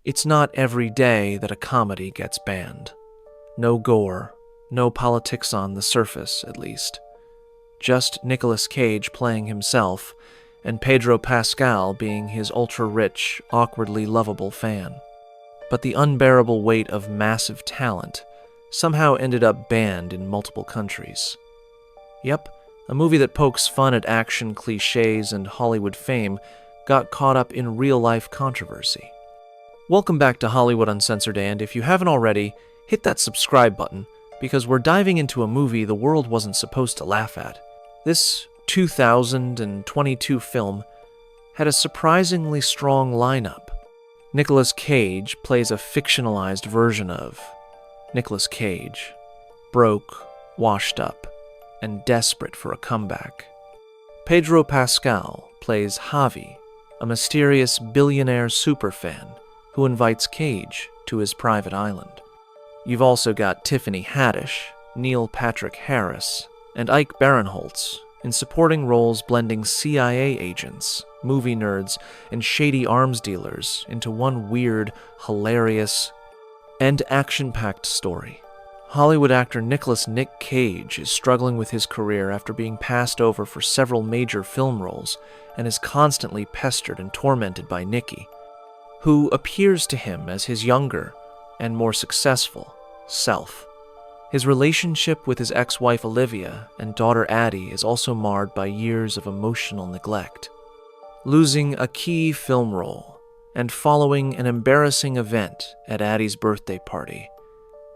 It's not every day that a comedy gets banned. No gore, no politics on the surface, at least. Just Nicolas Cage playing himself, and Pedro Pascal being his ultra-rich, awkwardly lovable fan. But the unbearable weight of massive talent somehow ended up banned in multiple countries. Yep, a movie that pokes fun at action cliches and Hollywood fame got caught up in real-life controversy. Welcome back to Hollywood Uncensored, and if you haven't already, hit that subscribe button, because we're diving into a movie the world wasn't supposed to laugh at. This 2022 film had a surprisingly strong lineup. Nicolas Cage plays a fictionalized version of Nicolas Cage, broke, washed up, and desperate for a comeback. Pedro Pascal plays Javi, a mysterious billionaire superfan who invites Cage to his private island. You've also got Tiffany Haddish, Neil Patrick Harris, and Ike Barinholtz in supporting roles blending CIA agents, movie nerds, and shady arms dealers into one weird, hilarious, and action-packed story. Hollywood actor Nicolas "Nick" Cage is struggling with his career after being passed over for several major film roles and is constantly pestered and tormented by Nikki, who appears to him as his younger and more successful self. His relationship with his ex-wife Olivia and daughter Addie is also marred by years of emotional neglect. Losing a key film role and following an embarrassing event at Addie's birthday party,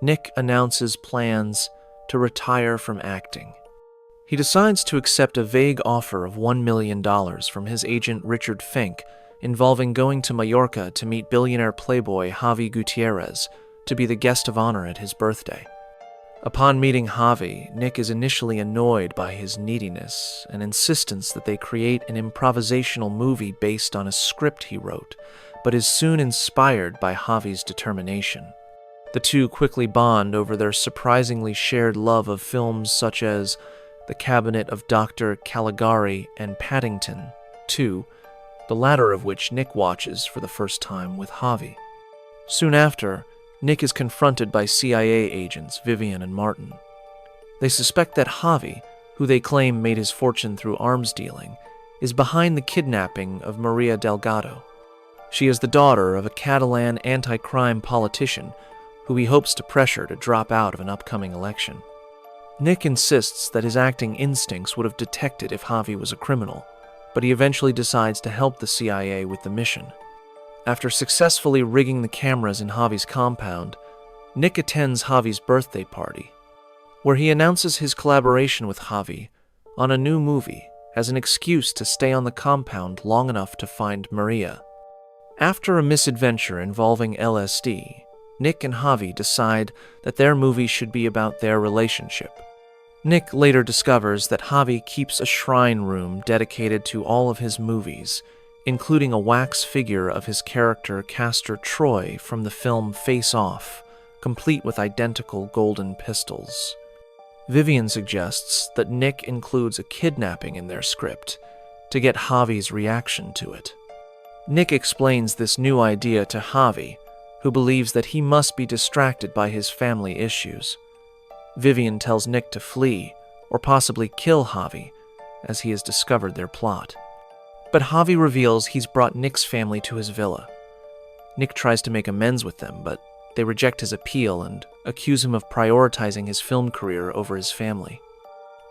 Nick announces plans to retire from acting. He decides to accept a vague offer of $1 million from his agent Richard Fink, involving going to Mallorca to meet billionaire playboy Javi Gutierrez to be the guest of honor at his birthday. Upon meeting Javi, Nick is initially annoyed by his neediness and insistence that they create an improvisational movie based on a script he wrote, but is soon inspired by Javi's determination. The two quickly bond over their surprisingly shared love of films such as The Cabinet of Dr. Caligari and Paddington 2, the latter of which Nick watches for the first time with Javi. Soon after, Nick is confronted by CIA agents Vivian and Martin. They suspect that Javi, who they claim made his fortune through arms dealing, is behind the kidnapping of Maria Delgado. She is the daughter of a Catalan anti-crime politician who he hopes to pressure to drop out of an upcoming election. Nick insists that his acting instincts would have detected if Javi was a criminal, but he eventually decides to help the CIA with the mission. After successfully rigging the cameras in Javi's compound, Nick attends Javi's birthday party, where he announces his collaboration with Javi on a new movie as an excuse to stay on the compound long enough to find Maria. After a misadventure involving LSD, Nick and Javi decide that their movie should be about their relationship. Nick later discovers that Javi keeps a shrine room dedicated to all of his movies, including a wax figure of his character Castor Troy from the film Face Off, complete with identical golden pistols. Vivian suggests that Nick includes a kidnapping in their script to get Javi's reaction to it. Nick explains this new idea to Javi, who believes that he must be distracted by his family issues. Vivian tells Nick to flee, or possibly kill Javi, as he has discovered their plot. But Javi reveals he's brought Nick's family to his villa. Nick tries to make amends with them, but they reject his appeal and accuse him of prioritizing his film career over his family.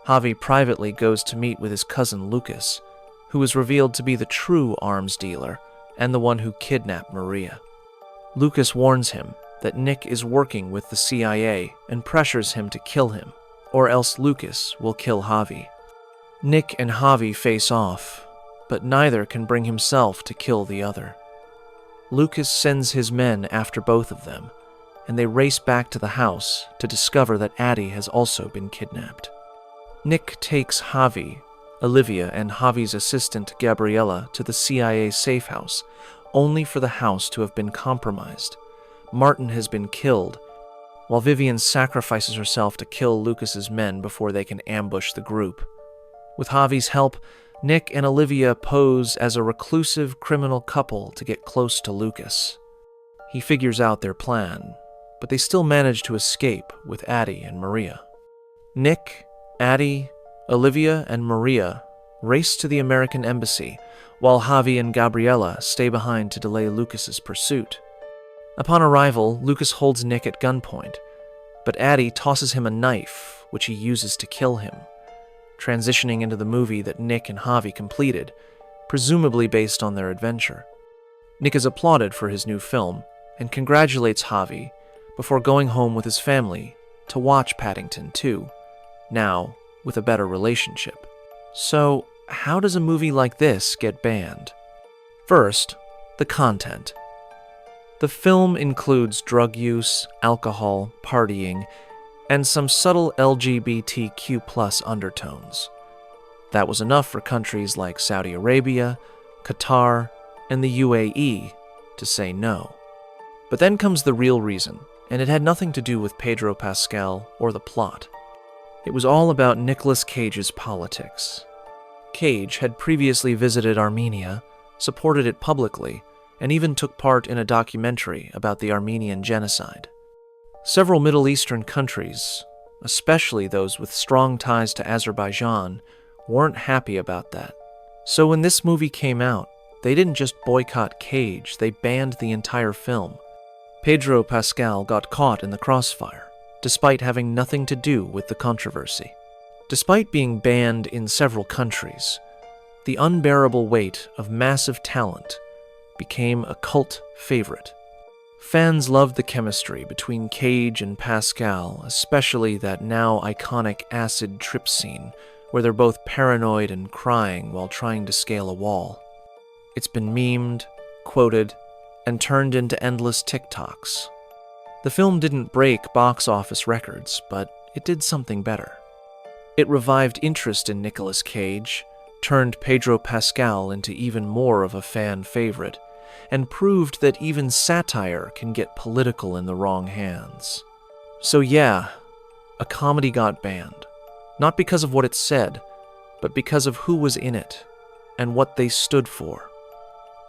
Javi privately goes to meet with his cousin Lucas, who is revealed to be the true arms dealer and the one who kidnapped Maria. Lucas warns him that Nick is working with the CIA and pressures him to kill him, or else Lucas will kill Javi. Nick and Javi face off, but neither can bring himself to kill the other. Lucas sends his men after both of them, and they race back to the house to discover that Addie has also been kidnapped. Nick takes Javi, Olivia, and Javi's assistant Gabriella to the CIA safe house, only for the house to have been compromised. Martin has been killed, while Vivian sacrifices herself to kill Lucas's men before they can ambush the group. With Javi's help, Nick and Olivia pose as a reclusive criminal couple to get close to Lucas. He figures out their plan, but they still manage to escape with Addie and Maria. Nick, Addie, Olivia, and Maria race to the American embassy, while Javi and Gabriela stay behind to delay Lucas's pursuit. Upon arrival, Lucas holds Nick at gunpoint, but Addie tosses him a knife, which he uses to kill him, transitioning into the movie that Nick and Javi completed, presumably based on their adventure. Nick is applauded for his new film and congratulates Javi before going home with his family to watch Paddington 2, now with a better relationship. So, how does a movie like this get banned? First, the content. The film includes drug use, alcohol, partying, and some subtle LGBTQ+ undertones. That was enough for countries like Saudi Arabia, Qatar, and the UAE to say no. But then comes the real reason, and it had nothing to do with Pedro Pascal or the plot. It was all about Nicolas Cage's politics. Cage had previously visited Armenia, supported it publicly, and even took part in a documentary about the Armenian genocide. Several Middle Eastern countries, especially those with strong ties to Azerbaijan, weren't happy about that. So when this movie came out, they didn't just boycott Cage, they banned the entire film. Pedro Pascal got caught in the crossfire, despite having nothing to do with the controversy. Despite being banned in several countries, the unbearable weight of massive talent became a cult favorite. Fans loved the chemistry between Cage and Pascal, especially that now iconic acid trip scene where they're both paranoid and crying while trying to scale a wall. It's been memed, quoted, and turned into endless TikToks. The film didn't break box office records, but it did something better. It revived interest in Nicolas Cage, turned Pedro Pascal into even more of a fan favorite, and proved that even satire can get political in the wrong hands. So yeah, a comedy got banned, not because of what it said, but because of who was in it and what they stood for.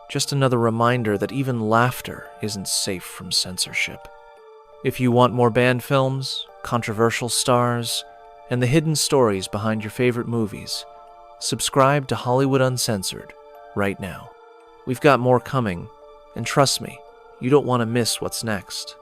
Just another reminder that even laughter isn't safe from censorship. If you want more banned films, controversial stars, and the hidden stories behind your favorite movies, subscribe to Hollywood Uncensored right now. We've got more coming, and trust me, you don't want to miss what's next.